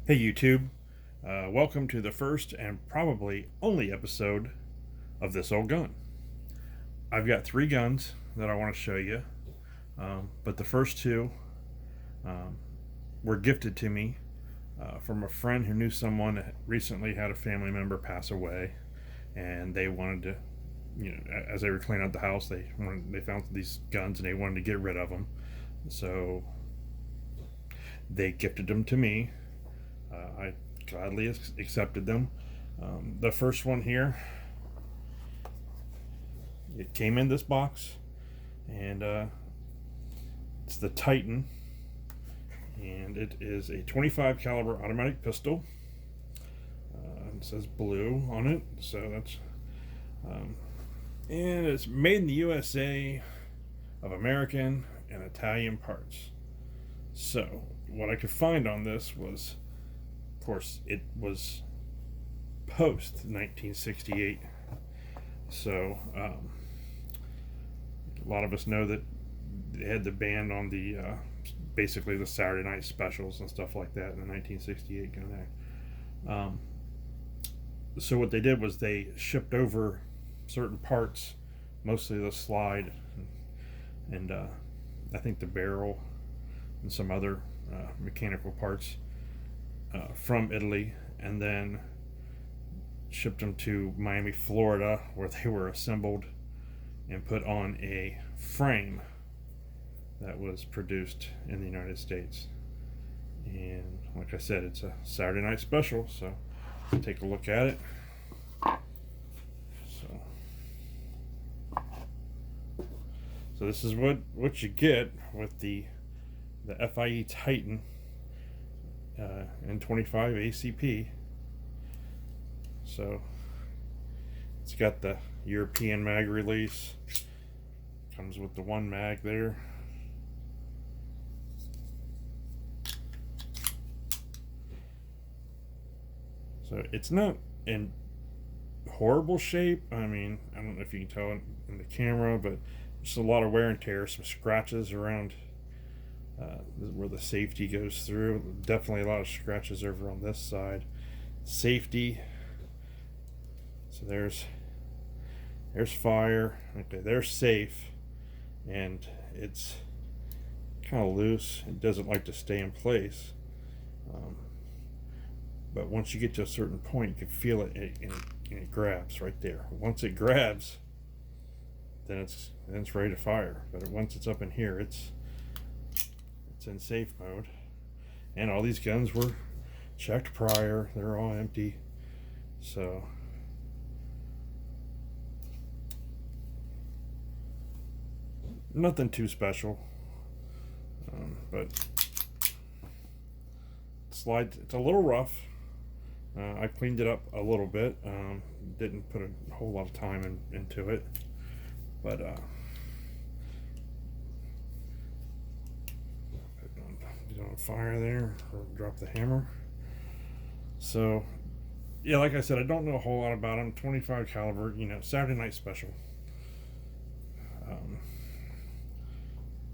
Hey YouTube, welcome to the first and probably only episode of This Old Gun. I've got three guns that I want to show you, but the first two um, were gifted to me from a friend who knew someone that recently had a family member pass away, and they wanted to, as they were cleaning out the house, they found these guns and they wanted to get rid of them, so they gifted them to me. I gladly accepted them. The first one here, it came in this box, and it's the Titan, and it is a 25 caliber automatic pistol. It says blue on it, so that's and it's made in the USA of American and Italian parts. So what I could find on this was, of course, it was post 1968. So a lot of us know that they had the ban on the basically the Saturday night specials and stuff like that in the 1968 gun act. So what they did was they shipped over certain parts, mostly the slide and I think the barrel and some other mechanical parts from Italy, and then shipped them to Miami, Florida, where they were assembled and put on a frame that was produced in the United States. And like I said, it's a Saturday night special, so take a look at it. So this is what you get with the F.I.E.Titan N25 ACP. So it's got the European mag release, comes with the one mag there. So it's not in horrible shape. I mean, I don't know if you can tell in the camera, but just a lot of wear and tear, some scratches around where the safety goes through. Definitely a lot of scratches over on this side. Safety. So there's fire. Okay, there's safe, and it's kind of loose. It doesn't like to stay in place. But once you get to a certain point, you can feel it, and it grabs right there. Once it grabs, then it's ready to fire. But once it's up in here, it's in safe mode. And all these guns were checked prior. They're all empty. So nothing too special. But slide, it's a little rough. I cleaned it up a little bit. Didn't put a whole lot of time into it, but put it on fire there, or drop the hammer. So yeah, like I said, I don't know a whole lot about them. 25 caliber, Saturday night special.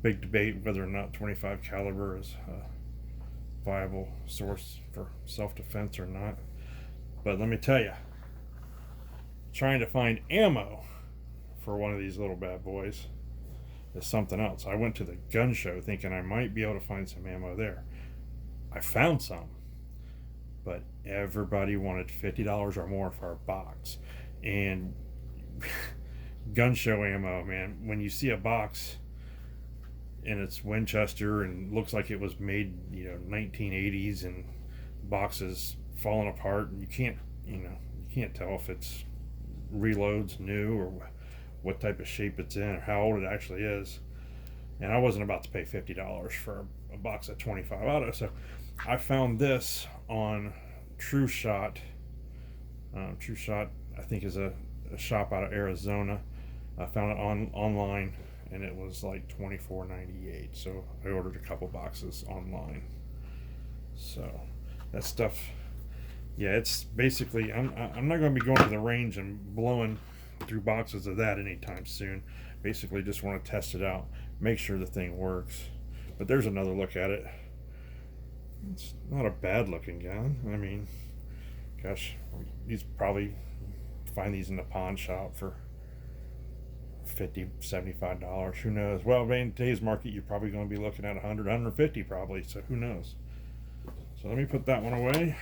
Big debate whether or not 25 caliber is a viable source for self-defense or not. But let me tell you, trying to find ammo for one of these little bad boys is something else. I went to the gun show thinking I might be able to find some ammo there. I found some, but everybody wanted $50 or more for a box. And gun show ammo, man, when you see a box and it's Winchester and looks like it was made 1980s, and boxes falling apart, and you can't tell if it's reloads, new, or what type of shape it's in, or how old it actually is. And I wasn't about to pay $50 for a box of 25 auto, so I found this on True Shot. True Shot, I think, is a shop out of Arizona. I found it online, and it was like $24.98. So I ordered a couple boxes online. So that stuff, yeah, it's basically, I'm not going to be going to the range and blowing through boxes of that anytime soon. Basically just want to test it out, make sure the thing works. But there's another look at it. It's not a bad looking gun. I mean, gosh, these probably find these in the pawn shop for $50, $75. Who knows? Well, in today's market, you're probably going to be looking at 100, 150 probably. So who knows? So let me put that one away.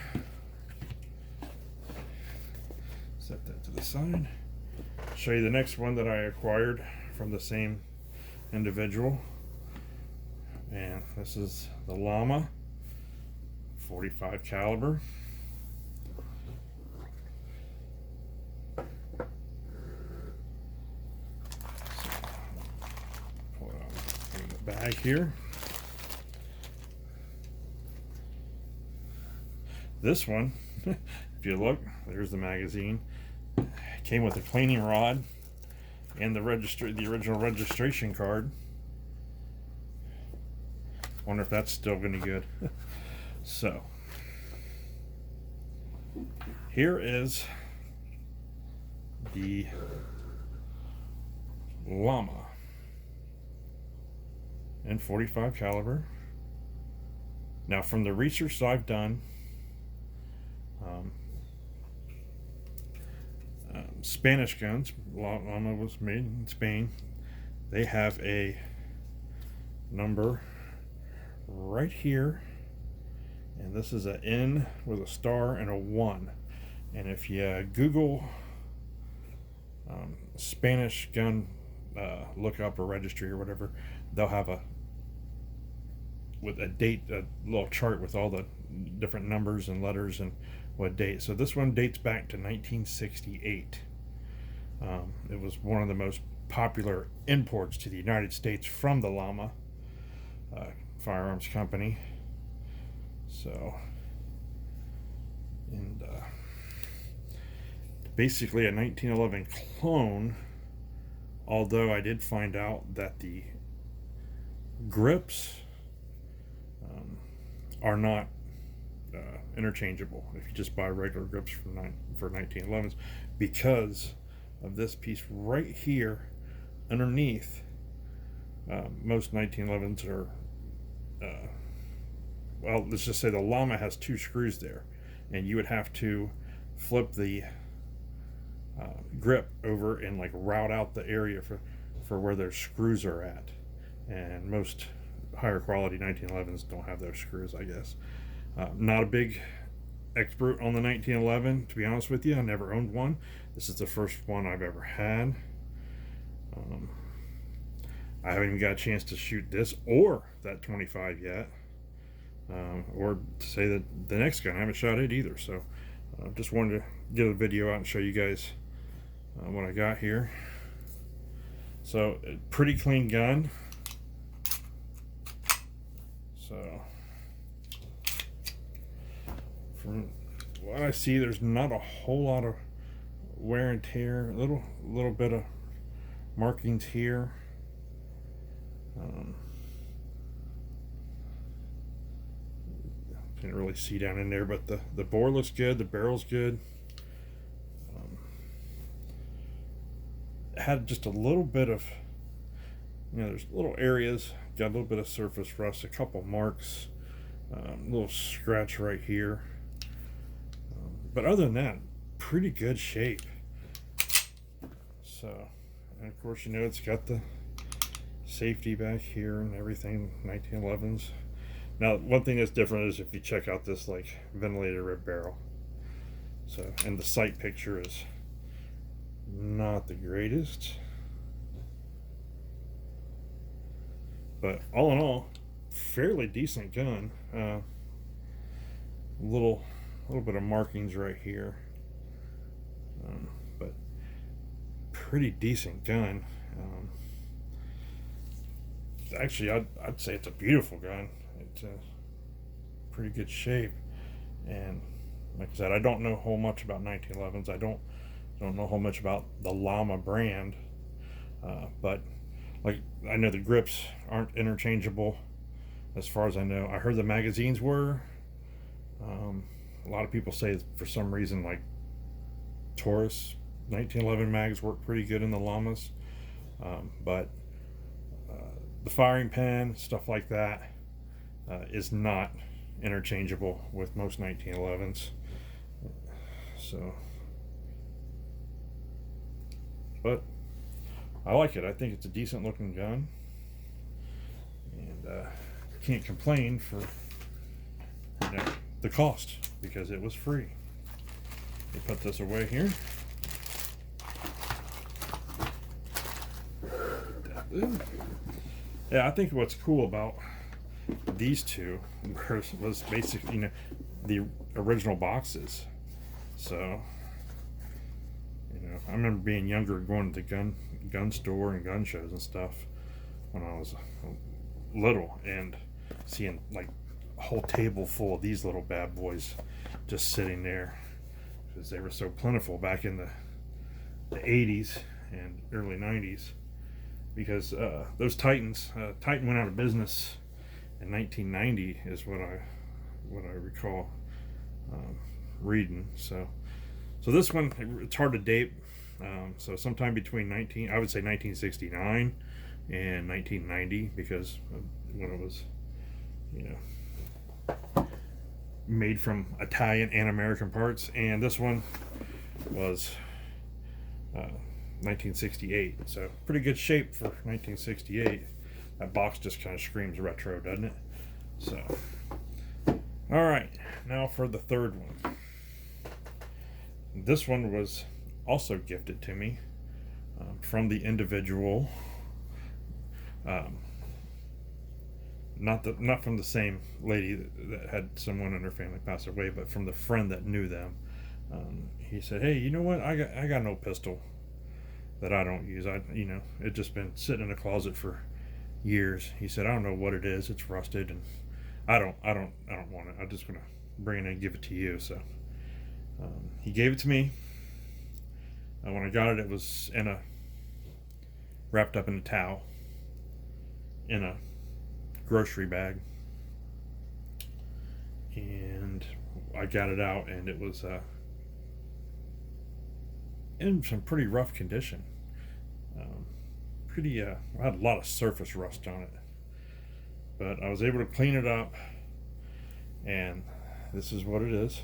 Set that to the side. Show you the next one that I acquired from the same individual. And this is the Llama 45 caliber. Pull it out in the bag here. This one, if you look, there's the magazine. Came with a cleaning rod and the original registration card. Wonder if that's still gonna be good. So here is the Llama in 45 caliber. Now, from the research that I've done, Spanish guns, Llama was made in Spain. They have a number right here, and this is an N with a star and a 1. And if you Google Spanish gun lookup or registry or whatever, they'll have a date, a little chart with all the different numbers and letters and what date. So this one dates back to 1968. It was one of the most popular imports to the United States from the Llama Firearms Company. So, and basically a 1911 clone, although I did find out that the grips are not interchangeable if you just buy regular grips for 1911s, because of this piece right here underneath. Most 1911s are well, let's just say the Llama has 2 screws there, and you would have to flip the grip over and like route out the area for where their screws are at. And most higher quality 1911s don't have those screws, I guess. Not a big expert on the 1911, to be honest with you. I never owned one. This is the first one I've ever had. I haven't even got a chance to shoot this or that 25 yet, or to say that the next gun, I haven't shot it either. So just wanted to get a video out and show you guys what I got here. So pretty clean gun. So from what I see, there's not a whole lot of wear and tear. A little bit of markings here. Can't really see down in there, but the bore looks good. The barrel's good. Had just a little bit of, there's little areas, got a little bit of surface rust, a couple marks, little scratch right here. But other than that, pretty good shape. So, and of course, it's got the safety back here and everything, 1911s. Now, one thing that's different is if you check out this like ventilated red barrel. So, and the sight picture is not the greatest, but all in all, fairly decent gun. Little bit of markings right here, but pretty decent gun. Actually, I'd say it's a beautiful gun. It's a pretty good shape, and like I said, I don't know a whole much about 1911s. I don't know how much about the Llama brand, but like I know the grips aren't interchangeable as far as I know. I heard the magazines were. A lot of people say for some reason like Taurus 1911 mags work pretty good in the Llamas, but the firing pin, stuff like that, is not interchangeable with most 1911s. So, but I like it. I think it's a decent looking gun, and can't complain for the cost, because it was free. We put this away here. Yeah, I think what's cool about these two was basically, the original boxes. So, I remember being younger, going to the gun store and gun shows and stuff when I was little, and seeing like a whole table full of these little bad boys just sitting there, because they were so plentiful back in the 80s and early 90s. Because those Titans, Titan went out of business in 1990, is what I recall reading. So this one, it's hard to date. So sometime between I would say 1969 and 1990, because when it was, made from Italian and American parts. And this one was 1968, so pretty good shape for 1968. That box just kind of screams retro, doesn't it? So, all right, now for the third one. This one was also gifted to me from the individual, not from the same lady that had someone in her family pass away, but from the friend that knew them. He said, "Hey, you know what? I got an old pistol that I don't use. It just been sitting in a closet for years." He said, "I don't know what it is. It's rusted, and I don't want it. I'm just gonna bring it in and give it to you." So he gave it to me. When I got it, it was wrapped up in a towel in a grocery bag, and I got it out, and it was in some pretty rough condition. I had a lot of surface rust on it, but I was able to clean it up, and this is what it is.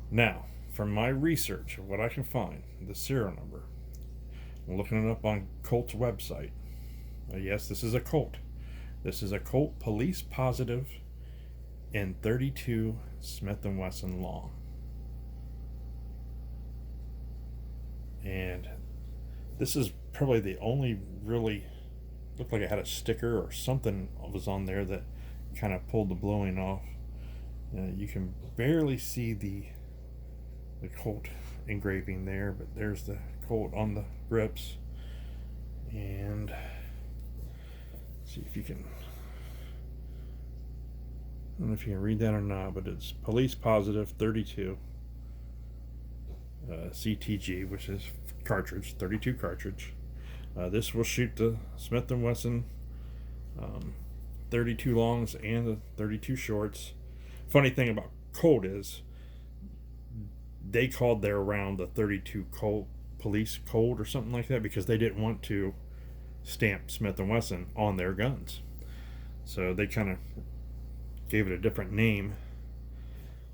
Now, from my research of what I can find, the serial number, I'm looking it up on Colt's website. Yes, this is a Colt. This is a Colt Police Positive in 32 Smith & Wesson Long. And this is probably the only really, looked like it had a sticker or something was on there that kind of pulled the bluing off. You can barely see the Colt engraving there, but there's the Colt on the grips. And see if you can, I don't know if you can read that or not, but it's Police Positive 32 CTG, which is cartridge, 32 cartridge. This will shoot the Smith & Wesson 32 longs and the 32 shorts. Funny thing about Colt is they called their round the 32 Colt Police Colt or something like that, because they didn't want to stamp Smith & Wesson on their guns. So they kind of gave it a different name.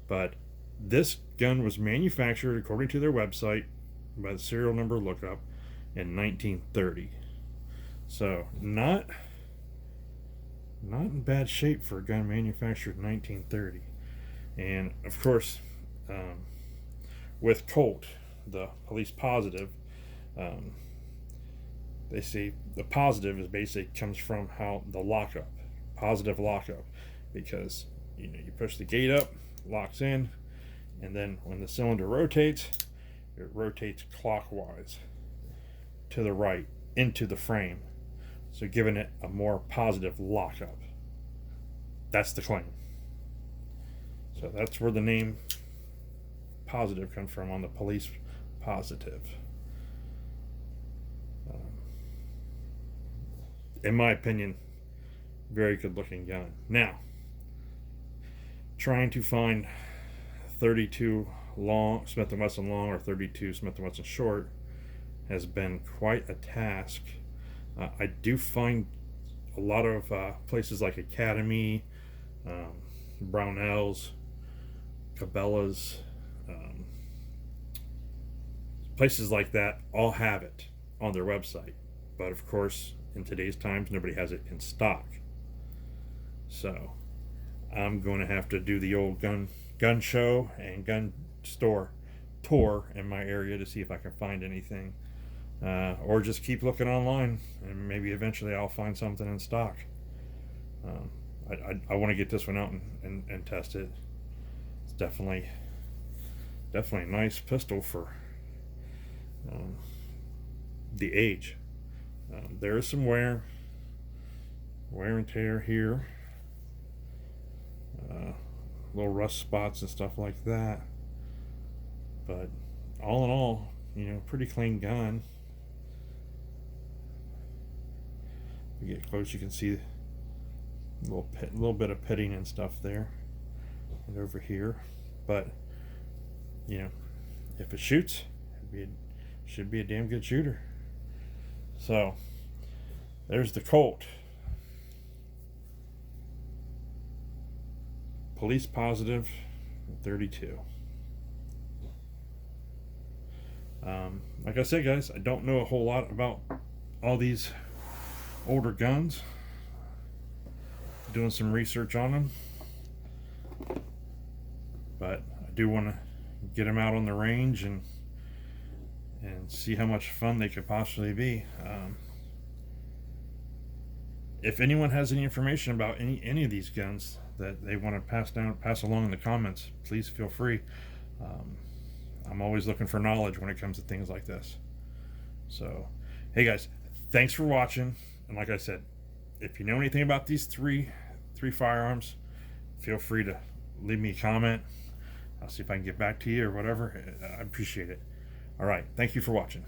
But this gun was manufactured, according to their website, by the serial number lookup, in 1930. So not in bad shape for a gun manufactured in 1930. And of course, with Colt, the Police Positive, they say the positive is basically comes from how the lockup, positive lockup, because you push the gate up, locks in, and then when the cylinder rotates, it rotates clockwise to the right into the frame, so giving it a more positive lockup. That's the claim. So that's where the name Positive comes from, on the Police Positive. In my opinion, very good looking gun. Now, trying to find 32 long Smith & Wesson long or 32 Smith & Wesson short has been quite a task. I do find a lot of places like Academy, Brownells, Cabela's, places like that all have it on their website. But of course, in today's times, nobody has it in stock. So I'm going to have to do the old gun show and gun store tour in my area to see if I can find anything, or just keep looking online, and maybe eventually I'll find something in stock. I want to get this one out and test it. It's definitely a nice pistol for the age. There is some wear and tear here, little rust spots and stuff like that, but all in all, pretty clean gun. If you get close, you can see a little bit of pitting and stuff there and over here, but if it shoots, should be a damn good shooter. So there's the Colt Police Positive 32. Like I said, guys, I don't know a whole lot about all these older guns. Doing some research on them, but I do want to get them out on the range and see how much fun they could possibly be. If anyone has any information about any of these guns that they want to pass along in the comments, please feel free. I'm always looking for knowledge when it comes to things like this. So, hey guys, thanks for watching. And like I said, if you know anything about these three firearms, feel free to leave me a comment. I'll see if I can get back to you or whatever. I appreciate it. All right, thank you for watching.